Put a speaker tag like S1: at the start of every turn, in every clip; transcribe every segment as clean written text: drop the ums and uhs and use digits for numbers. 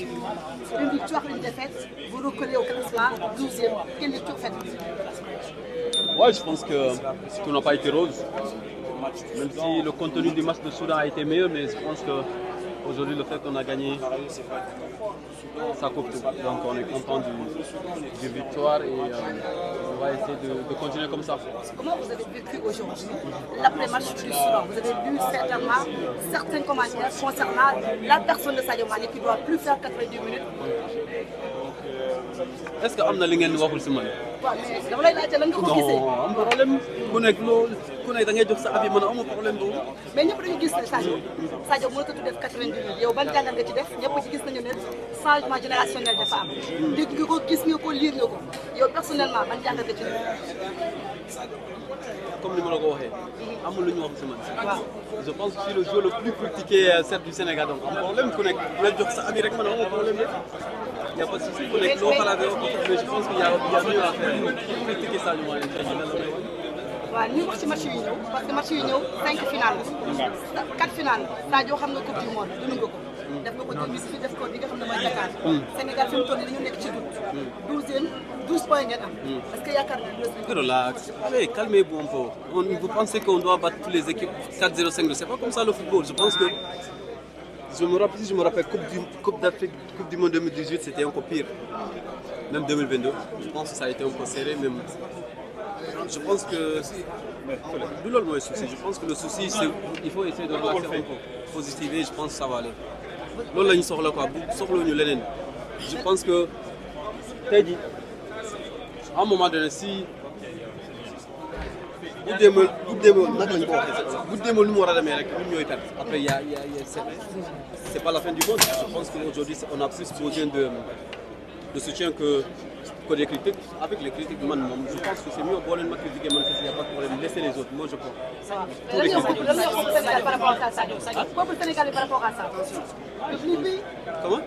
S1: matchs. Une victoire, une défaite, vous recollez au classement, 12e. Quelle lecture faites-vous?
S2: Ouais, je pense que tout n'a pas été rose. Même si le contenu du match de Soudan a été meilleur, mais je pense qu'aujourd'hui, le fait qu'on a gagné, ça coupe tout. Donc on est content du victoire et on va essayer de continuer comme ça.
S1: Comment vous avez vécu aujourd'hui l'après-match du Soudan? Vous avez lu certainement certains commentaires concernant la personne de Sadio Mané qui ne doit plus faire 90 minutes.
S2: Est-ce que amna li ngeen waxul ci man?
S1: waaw mais dama lay laajte lan nga ko gisee.
S2: non am problème ku nekk loolu ku nekk da ngay jox sa avis man amul problème boobu.
S1: mais ñëpp dañu gis ne Sadio mënatu def 90 minutes yow ban jàngat nga ci def ñëpp ci gis nañu ne changement générationnel dafa am. dégg nga ko gis nga ko lire nga ko yow personnellement ban jàngat nga ci def.
S2: comme ni ma la ko waxee. amul lu ñu wax ci man. waaw je pense que je suis le joueur le plus critiqué certes du Sénégal donc am problème ku nekk ku nekk jox sa avis rek man amul problème bi. Il n'y a pas de souci, mais je pense qu'il y a mieux à faire. Critiquer ça,
S1: waaw ñu wax ci match yu ñëw parce que match yu ñëw 5 finales 4 finales Sadio xam nga coupe du monde dund nga ko. def nga ko 2018 def ko li nga xam ne mooy Dakar. Sénégal fi mu toll nii dañu nekk ci doute. 12 points ngeen am. Est-ce que yaakaar nga
S2: relax, allez, calmez-vous un peu. Vous pensez qu'on doit battre toutes les équipes 4-0, 5-2, c'est pas comme ça le football. Je pense que je me rappelle Coupe d'Afrique, Coupe du Monde 2018, c'était encore pire. Même 2022, je pense que ça a été un peu serré. Même. Je pense que je pense que le souci, c'est qu'il faut essayer de relaxer un peu, positiver. Je pense que ça va aller. Là, il sort là quoi. Je pense que à un moment donné, si après, c'est pas la fin du monde. Je pense qu'aujourd'hui, on a plus besoin de soutien que des critiques. Avec les critiques, je pense que c'est mieux pour les critiquer, il n'y a pas de problème. Laissez les autres. Moi, je pense.
S1: Pourquoi le Sénégal par rapport à ça?
S2: Comment?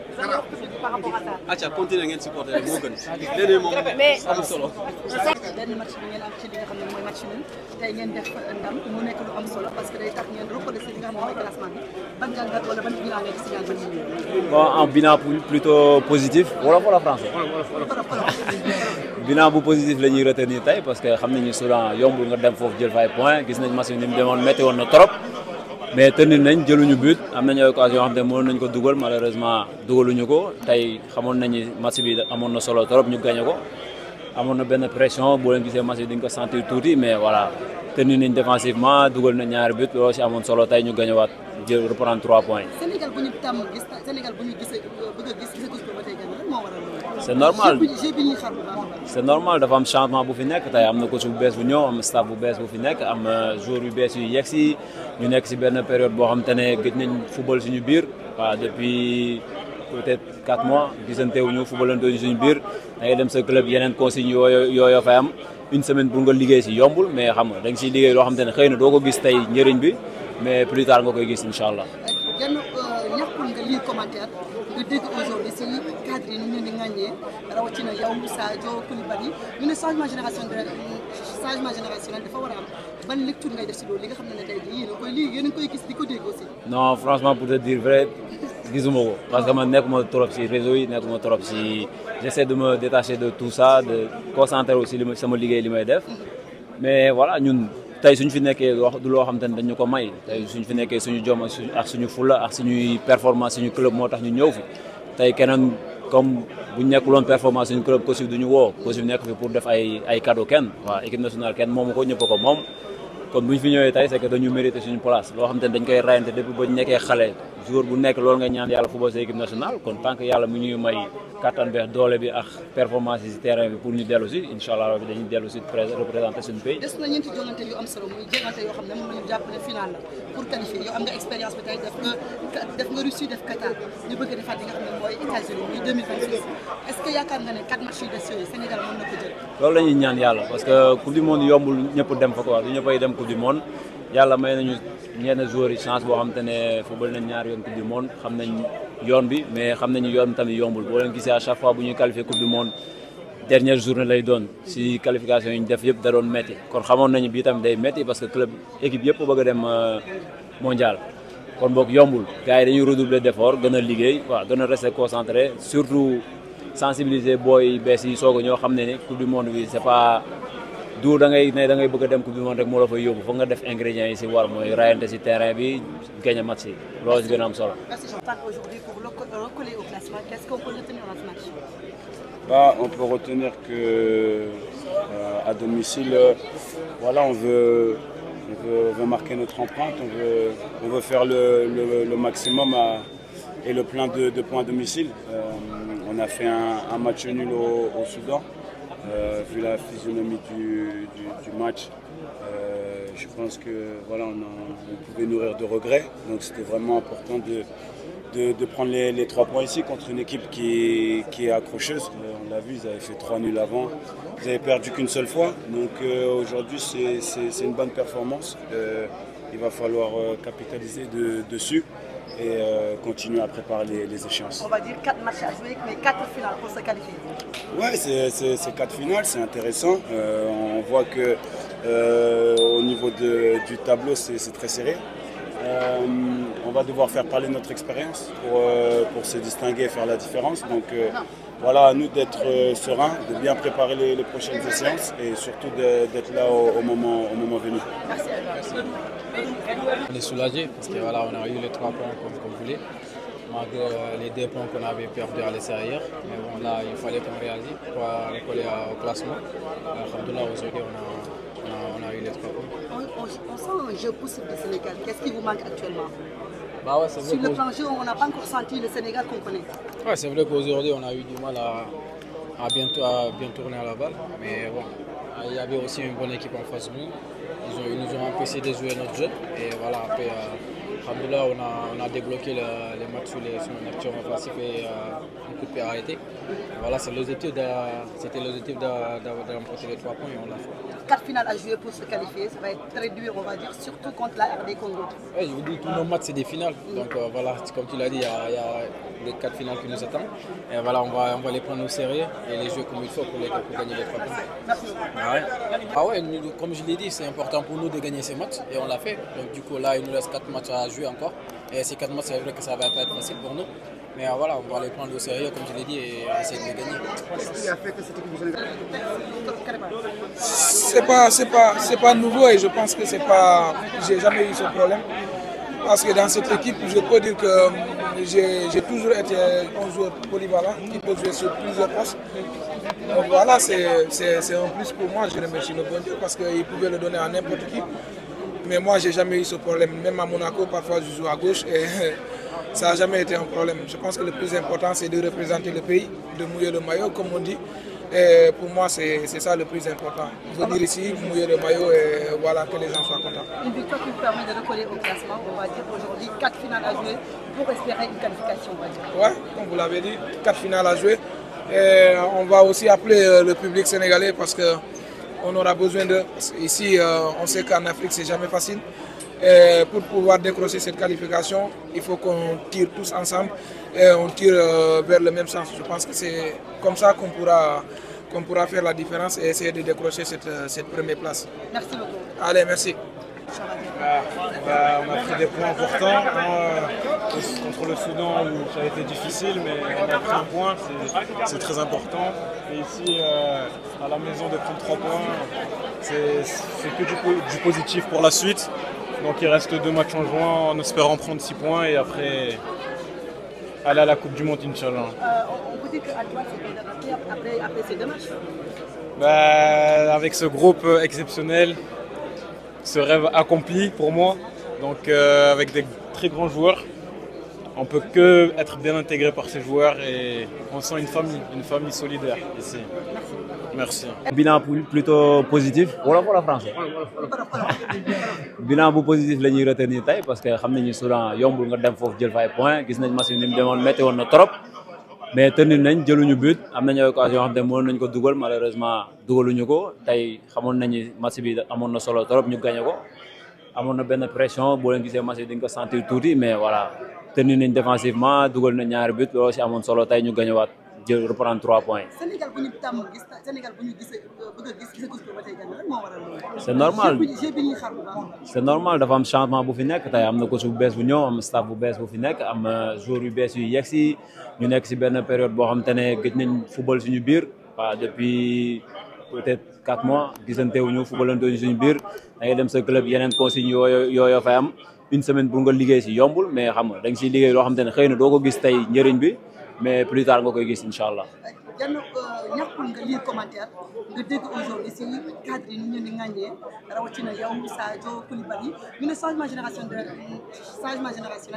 S1: Par rapport à ça.
S2: Ah, tu as continué à supporter les Morgan.
S1: Mais solo. benn match bi ngeen am ci li nga xam ne mooy match bi tey ngeen def ndam mu nekk lu am solo parce que day tax ngeen reconnaître li nga xam ne mooy classement bi ban jàngat wala ban bilan ngay gis ci match bi.
S3: Bon, un bilan plutôt positif. Voilà français. Bilan bu positif la ñuy retenir tey parce que xam nañu Soudan yombul nga dem foofu jël fa ay points gis nañ match bi ni mu demoon métti woon na trop mais tenir nañ jëluñu but am nañu occasion yoo xam ne mënoon nañ ko dugal malheureusement dugaluñu ko tey xamoon nañu match bi amoon na solo trop ñu gagné ko. amoon na benn pression boo leen gisee match bi di nga ko sentir tuuti mais voilà tenir nañ défensivement dugal na ñaari but loolu aussi amoon solo tey ñu gagné waat jël reprendre 3 points.
S1: Sénégal bu ñu tàmm gis Sénégal bu ñu gisee bëgg a gis ko ba tey gagné lan moo waral loolu.
S3: c'est normal
S1: c'est
S3: c'est normal dafa am changement bu fi nekk tey am na coach bu bees bu ñëw am staff bu bees bu fi nekk am joueur yu bees yu yegg si ñu nekk si benn période boo xam te ne gëj nañ football suñu biir waaw depuis. peut-être 4 mois gisante wuñu footballante wuñu suñu biir da ngay dem sa club yeneen consigne yooyu fay am une semaine pour nga liggéey si yombul mais xam nga da nga siy liggéey loo xam te ne xëy na doo ko gis tey njëriñ bi mais plus tard nga koy gis incha allah.
S1: yan ñàkkul nga lire commentaire nga dégg aujourd'hui si cadre yi ñu leen di ŋàññee rawatina yow Sadio Koulibaly ñu ne changement générationnel dafa war a am ban lecture ngay def si loolu li nga xam ne tey jii yéen a koy gis di ko dégg aussi.
S3: non franchement pour te dire vrai. gisuma ko parce que man nekkuma trop ci réseau yi nekkuma trop ci j'essaie de me détacher de tout ça de concentrer aussi li ma sama liggéey li may def mais voilà ñun tey suñu fi nekkee wax du loo xam te ne dañu ko may tey suñu fi nekkee suñu jom ak suñu fulla ak suñuy performance suñu club moo tax ñu ñëw fi tey keneen comme bu ñu nekkuloon performance suñu club coach bi du ñu woo coach bi nekk fi pour def ay cadeau kenn waaw équipe nationale kenn moomu ko ñëpp ko moom kon bu ñu fi ñëwee tey c'est que dañu mérité suñu place loo xam te ne dañ koy rayante depuis ba ñu nekkee xale joueur bu nekk loolu nga ñaan yàlla football sa équipe nationale kon tant que yàlla mu ñuy may kattan beex doole bi ak performance yi si terrain bi pour ñu dellu si incha allah rabi dañuy dellu si représenter suñu pays.
S1: des na ñeenti jongante yu am solo muy jongante yoo xam ne moom la ñu jàpp ne final la pour qualifier yow am nga expérience bi tey def nga Russie def Qatar ñu bëgg a defaat li nga xam ne mooy États-Unis muy 2026 est-ce que yaakaar nga ne 4 matchs yu des yooyu Sénégal mën na ko jël.
S3: loolu la ñuy ñaan yàlla parce que coupe du monde yombul ñëpp dem fa quoi du ñëppay dem coupe du monde yàlla may nañu ñenn joueurs yi chance boo xam te ne football nañ ñaari yoon coupe du monde xam nañ yoon bi mais xam nañu yoon bi tamit yombul boo leen gisee à chaque fois bu ñuy qualifier coupe du monde dernière journée lay doon si qualification yi ñu def yëpp da doon métti kon xamoon nañu bii tamit day métti parce que club équipe yëpp bëgg a dem mondial kon boog yombul gars yi dañuy redoubler d'effort gën a liggéey waaw gën a rester concentré surtout sensibiliser booy bees yi soog a ñoo xam ne ni coupe du monde bi c'est pas du da ngay bëgg a dem coupe du monde rek moo la fay yóbbu foog nga def ingrédients yi si war mooy rayante si terrain bi gagné match yi loolu si gën a am solo.
S1: Aujourd'hui pour recoller au classement, qu'est-ce qu'on peut retenir dans ce match?
S4: Bah, on peut retenir que à domicile, voilà, on veut marquer notre empreinte, on veut faire le maximum et le plein de points à domicile. On a fait un match nul au Soudan, vu la physionomie du match. Je pense que voilà, on pouvait nourrir de regrets, donc c'était vraiment important de prendre les 3 points ici contre une équipe qui est accrocheuse. On l'a vu, ils avaient fait 3 nuls avant, ils avaient perdu qu'une seule fois, donc aujourd'hui c'est une bonne performance. Il va falloir capitaliser dessus et continuer à préparer les échéances.
S1: On va dire 4 matchs à jouer, mais 4 finales pour se qualifier.
S4: Ouais, c'est 4 finales, c'est intéressant. On voit que au niveau du tableau, c'est très serré. On va devoir faire parler notre expérience pour se distinguer et faire la différence. Donc voilà, à nous d'être sereins, de bien préparer les prochaines séances et surtout d'être là au moment venu.
S1: Merci.
S5: On est soulagé parce que voilà, on a eu les 3 points comme vous voulez, malgré les 2 points qu'on avait perdu à l'extérieur. Mais bon, là, il fallait qu'on réagisse pour recoller au classement. Alhamdoulilah, aujourd'hui, on a eu les 3 points.
S1: On sent un jeu possible du Sénégal. Qu'est-ce qui vous manque actuellement?
S5: Bah ouais, sur
S1: le plan jeu, on n'a pas encore senti le Sénégal qu'on connaît.
S5: Ouais, c'est vrai qu'aujourd'hui, on a eu du mal à bien tourner à la balle. Mais bon, il y avait aussi une bonne équipe en face de nous. Ils nous ont empêché de jouer notre jeu. Et voilà, après, alhamdoulilah, on a débloqué les matchs sur une action offensive et un coup de pied arrêté. Voilà, c'était l'objectif d'emporter les 3 points et on l'a fait.
S1: 4 finales à jouer pour se qualifier, ça va être très dur, on va dire, surtout contre la RD Congo.
S5: Oui, je vous dis, tous nos matchs c'est des finales. Donc voilà, comme tu l'as dit, il y a les 4 finales qui nous attendent. Et voilà, on va les prendre au sérieux et les jouer comme il faut pour gagner les 3 points.
S1: Merci.
S5: Ah ouais, comme je l'ai dit, c'est important pour nous de gagner ces matchs et on l'a fait. Donc du coup là, il nous reste 4 matchs à jouer encore. Et ces 4 matchs, c'est vrai que ça va pas être facile pour nous. Mais voilà, on va les prendre au sérieux, comme je l'ai dit, et essayer de les gagner.
S1: Qu'est-ce qui a fait que cette équipe vous
S6: C'est pas nouveau et je pense que c'est pas. J'ai jamais eu ce problème. Parce que dans cette équipe, je peux dire que j'ai toujours été un joueur polyvalent qui peut jouer sur plusieurs postes. Donc voilà, c'est un plus pour moi. Je remercie le bon Dieu parce qu'il pouvait le donner à n'importe qui. Mais moi, j'ai jamais eu ce problème. Même à Monaco, parfois, je joue à gauche et ça n'a jamais été un problème. Je pense que le plus important, c'est de représenter le pays, de mouiller le maillot, comme on dit. Et pour moi, c'est ça le plus important. Venir ici, mouiller le maillot et voilà, que les gens soient contents.
S1: Une victoire qui vous permet de recoller au classement, on va dire aujourd'hui 4 finales à jouer pour espérer une qualification.
S6: Oui, comme vous l'avez dit, 4 finales à jouer. Et on va aussi appeler le public sénégalais parce qu'on aura besoin d'eux. Ici, on sait qu'en Afrique, c'est jamais facile. Et pour pouvoir décrocher cette qualification, il faut qu'on tire tous ensemble et on tire vers le même sens. Je pense que c'est comme ça qu'on pourra faire la différence et essayer de décrocher cette première place.
S1: Merci beaucoup.
S6: Allez, merci.
S7: On a pris des points importants contre le Soudan où ça a été difficile, mais on a pris un point, c'est très important. Et ici, à la maison, de prendre 3 points, c'est que du positif pour la suite. Donc il reste 2 matchs en juin en espérant prendre 6 points et après aller à la Coupe du Monde, Inch'Allah.
S1: On peut dire qu'à toi, c'est après ces 2 matchs.
S7: Avec ce groupe exceptionnel, ce rêve accompli pour moi, donc avec des très grands joueurs, on peut que être bien intégré par ces joueurs et on sent une famille solidaire ici. Merci.
S3: Bilan plutôt positif. Wala français. Bilan positif la ñuy retenir tey parce que xam nañu Soudan yombul nga dem foofu jël fa ay points gis nañ match bi ni mu demoon métti woon na trop mais tenir nañ jëluñu but am nañu occasion yoo xam ne mënoon nañ ko dugal malheureusement dugaluñu ko tey xamoon nañu match bi amoon na solo trop ñu gagné ko amoon na benn pression boo leen gisee match bi di nga ko sentir tuuti mais voilà tenir nañ défensivement dugal na ñaari but loolu aussi amoon solo tey ñu gagné waat jël reprendre 3 points.
S1: Sénégal bu ñu tàmm gis Sénégal bu ñu gisee bëgg a gis gisagul ko ba tey gànnaar lan moo waral loolu.
S3: C'est normal
S1: jeu bi ñuy xaar bu baax.
S3: c'est normal dafa am changement bu fi nekk tey am na coach bu bees bu ñëw am staff bu bees bu fi nekk am joueurs yu bees yu yegg si ñu nekk si benn période boo xam te ne gëj nañ football suñu biir waaw depuis peut-être 4 mois gisante wuñu footballante wuñu suñu biir da ngay dem sa club yeneen consignes yooyu fay am une semaine pour nga liggéey si yombul mais xam nga da nga siy liggéey loo xam te ne xëy na doo ko gis tey njëriñ bi mais plus tard nga koy gis incha allah.
S1: Diallo ñàkkul nga lire commentaire nga dégg aujourd'hui si cadre yi ñu leen di ŋàññee rawatina yow Sadio Koulibaly ñu ne changement générationnel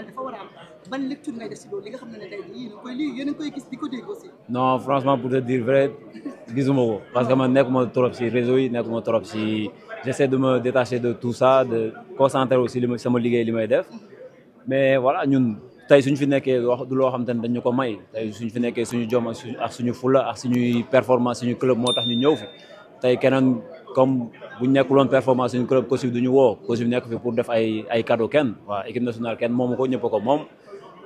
S1: dafa war a am ban lecture ngay def si loolu li nga xam ne tey jii yéen a ngi koy gis di ko dégg aussi.
S3: non franchement pour te dire vrai gisuma ko parce que man nekkuma trop si réseau yi nekkuma trop si j'essaie de me détacher de tout ça de concentrer aussi sama liggéey li may def mais voilà ñun. tey suñu fi nekkee du loo xam te ne dañu ko may tey suñu fi nekkee suñu jom ak suñu fula ak suñuy performance suñu club moo tax ñu ñëw fi tey keneen comme buñ nekkuloon performance suñu club coach bi duñu woo coach bi nekk fi pour def ay cadeau kenn waaw équipe nationale kenn moomu ko ñëpp ko moom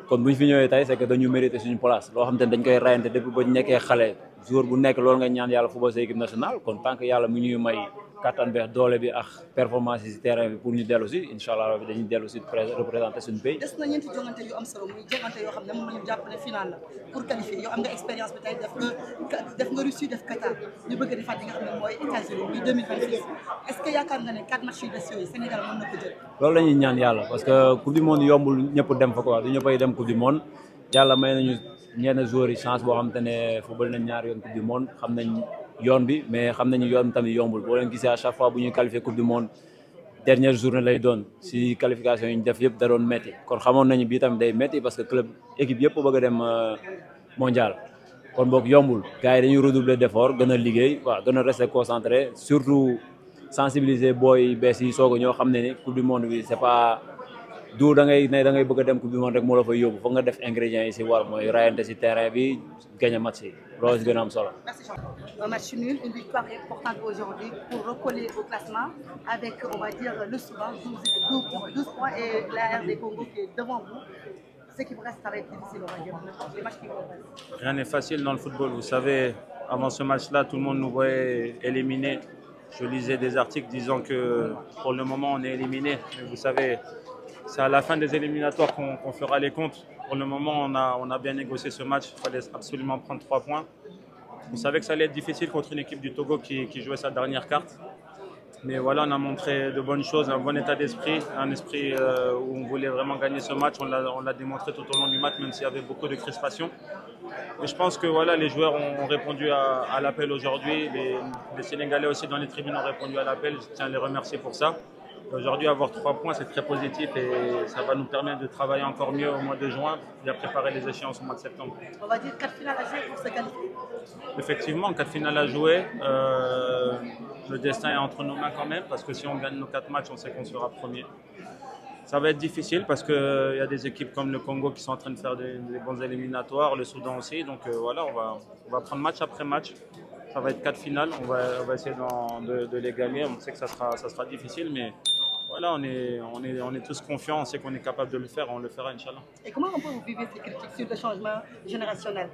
S3: kon buñ fi ñëwee tey c'est que dañu mérité suñu place loo xam te ne dañ koy rayante depuis ba ñu nekkee xale jour bu nekk loolu nga ñaan yàlla football sa équipe nationale kon tant que yàlla mu ñuy may kattan beex doole bi ak performance yi si terrain bi pour ñu dellu si incha allah rabi dañuy dellu si représenter suñu pays.
S1: des na ñeenti jongante yu am solo muy jongante yoo xam ne moom la ñu jàpp ne final la pour qualifier yow am nga expérience bi tey def nga Russie def Qatar ñu bëgg a defaat li nga xam ne mooy États-Unis muy 2026 est-ce que yaakaar nga ne 4 matchs yu des yooyu Sénégal mën na ko jël.
S3: loolu la ñuy ñaan yàlla parce que coupe du monde yombul ñëpp dem fa quoi du ñëppay dem coupe du monde yàlla may nañu ñenn joueurs yi chance boo xam te ne football nañ ñaari yoon coupe du monde xam nañ yoon bi mais xam nañu yoon tamit yombul boo leen gisee à chaque fois bu ñuy qualifier coupe du monde dernière journée lay doon si qualification yi ñu def yëpp da doon métti kon xamoon nañu bii tamit day métti parce que club équipe yëpp bëgg a dem mondial kon boog yombul gars yi dañuy redoubler d'effort gën a liggéey waaw gën a rester concentré surtout sensibiliser booy bees yi soog a ñoo xam ne ni coupe du monde bi c'est pas du da ngay bëgg a dem coupe du monde rek moo la fay yóbbu foog nga def ingrédients yi si war mooy rayante si terrain bi gagner match yi loolu si gën a am solo.
S1: Un match nul, une victoire importante aujourd'hui pour recoller au classement avec, on va dire, le Soudan, 12 points et la RD Congo qui est devant vous. Ce qui vous reste, ça va être difficile, on va dire, les matchs qui vous restent.
S8: Rien n'est facile dans le football. Vous savez, avant ce match-là, tout le monde nous voyait éliminés. Je lisais des articles disant que pour le moment, on est éliminé. Mais vous savez, c'est à la fin des éliminatoires qu'on fera les comptes. Pour le moment, on a bien négocié ce match. Il fallait absolument prendre 3 points. On savait que ça allait être difficile contre une équipe du Togo qui jouait sa dernière carte. Mais voilà, on a montré de bonnes choses, un bon état d'esprit, un esprit où on voulait vraiment gagner ce match. On l'a démontré tout au long du match, même s'il y avait beaucoup de crispation. Et je pense que voilà, les joueurs ont répondu à l'appel aujourd'hui. Les Sénégalais aussi dans les tribunes ont répondu à l'appel. Je tiens à les remercier pour ça. Aujourd'hui, avoir 3 points, c'est très positif et ça va nous permettre de travailler encore mieux au mois de juin et à préparer les échéances au mois de septembre.
S1: On va dire 4 finales à jouer pour se qualifier.
S8: Effectivement, 4 finales à jouer. Le destin est entre nos mains quand même parce que si on gagne nos 4 matchs, on sait qu'on sera premier. Ça va être difficile parce qu'il y a des équipes comme le Congo qui sont en train de faire des bons éliminatoires, le Soudan aussi. Donc voilà, on va prendre match après match. Ça va être 4 finales, on va essayer de les gagner. On sait que ça sera difficile, mais voilà, on est tous confiants, on sait qu'on est capable de le faire, on le fera, Inch'Allah.
S1: Et comment on peut vous vivre ces critiques sur le changement générationnel?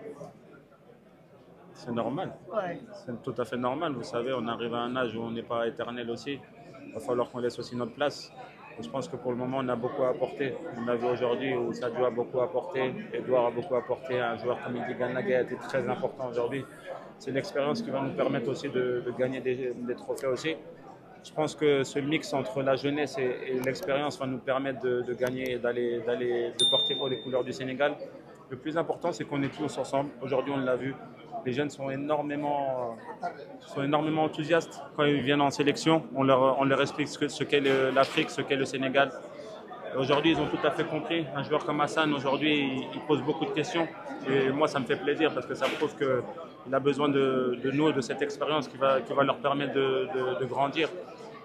S8: C'est normal,
S1: ouais.
S8: C'est tout à fait normal. Vous savez, on arrive à un âge où on n'est pas éternel aussi. Il va falloir qu'on laisse aussi notre place. Et je pense que pour le moment, on a beaucoup à apporter. On a vu aujourd'hui où Sadio a beaucoup apporté, Edouard a beaucoup apporté, un joueur comme Indi Ganaga a été très important aujourd'hui. C'est l'expérience qui va nous permettre aussi de gagner des trophées aussi. Je pense que ce mix entre la jeunesse et l'expérience va nous permettre de gagner et de porter haut les couleurs du Sénégal. Le plus important, c'est qu'on est tous ensemble. Aujourd'hui, on l'a vu. Les jeunes sont énormément enthousiastes quand ils viennent en sélection. On leur explique ce qu'est l'Afrique, ce qu'est le Sénégal. Aujourd'hui, ils ont tout à fait compris. Un joueur comme Hassan, aujourd'hui, il pose beaucoup de questions. Et moi, ça me fait plaisir parce que ça prouve qu'il a besoin de nous, de cette expérience qui va leur permettre de grandir.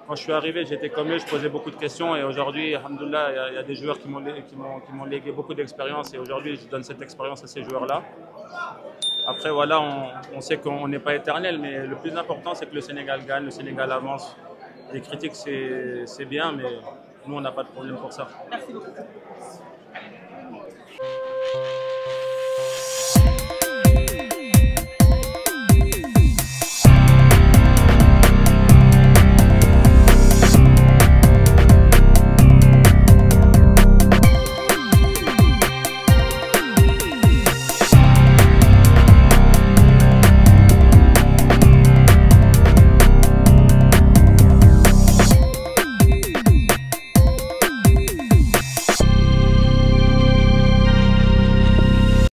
S8: Quand je suis arrivé, j'étais comme eux, je posais beaucoup de questions. Et aujourd'hui, alhamdoulilah, il y a des joueurs qui m'ont légué beaucoup d'expérience. Et aujourd'hui, je donne cette expérience à ces joueurs-là. Après, voilà, on sait qu'on n'est pas éternel, mais le plus important, c'est que le Sénégal gagne, le Sénégal avance. Les critiques, c'est bien, mais nous, on n'a pas de problème pour ça.
S1: Merci beaucoup.